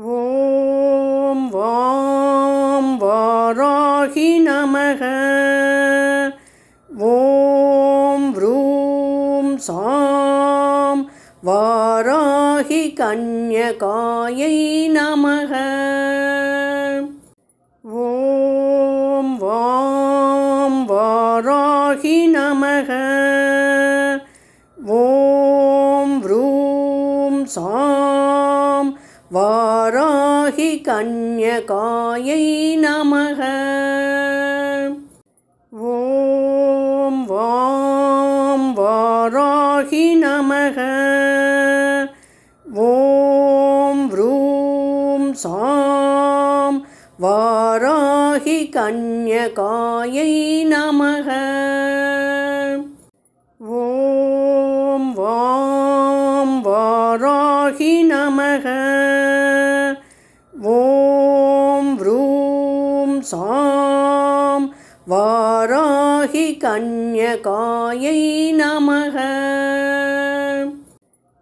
ஓம் வாம் வாராகி நமக. ஓம் வ்ரூம் சாம் வாராகி கன்யகாயை நமக. ஓம் வாம் வாராகி நமக. ஓம் வ்ரூம் சாம் வாராகி கன்யகாயை நமக. ஓம் வாம் வாராகி நமக. ஓம் வ்ரூம் சாம் வாராகி கன்யகாயை நமக. ஓம் வாம் வாராகி நமக. ஓம் வ்ரூம் சாம் வாராகி கன்யகாயை நமக.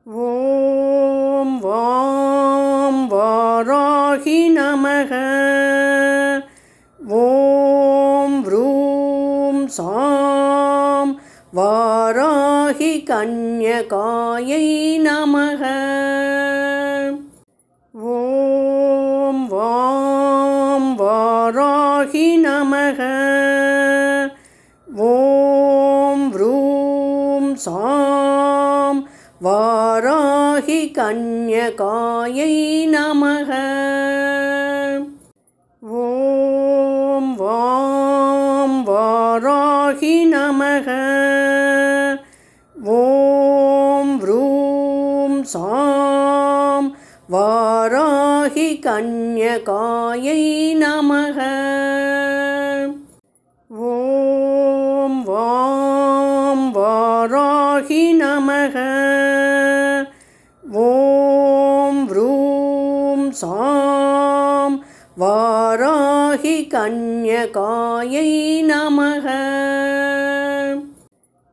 ஓம் வாம் வாராகி நமக. ஓம் வ்ரூம் சாம் வாராகி கன்யகாயை நமக. ஓம் வாம் வாராகி நமக. ஓம் வ்ரூம் சாம் வாராகி கன்யகாயை நமக. ஓம் வாம் வாராகி நமக. ஓம் வ்ரூம் சாம் வாராகி கன்யகாயை நமக. ஓம் வாம் வாராகி நமக. ஓம் வ்ரூம் சாம் வாராகி கன்யகாயை நமக.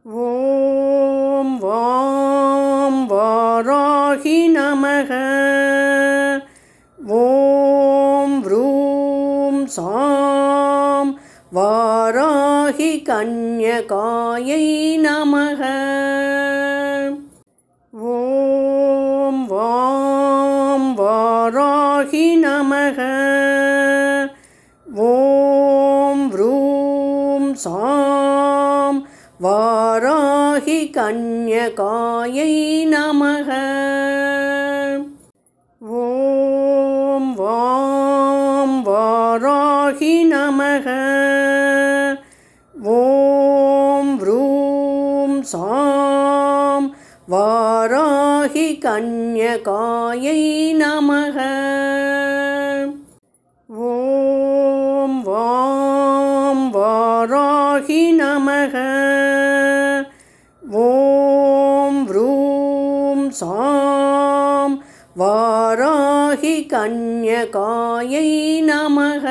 ஓம் வாம் வாராகி நமக. ஓம் வ்ரூம் சாம் வாராகி கன்யகாயை நமக. ஓம் வாம் வாராகி நமக. ஓம் வ்ரூம் சாம் வாராகி கன்யகாயை நமக. ஓம் வாம் வாராகி நமக. ஓம் வ்ரூம் சாம் வாராகி கன்யகாயை நமக. ஓம் வாம் வாராகி நமக. ஓம் வ்ரூம் சாம் வாராகி கன்யகாயை நமக.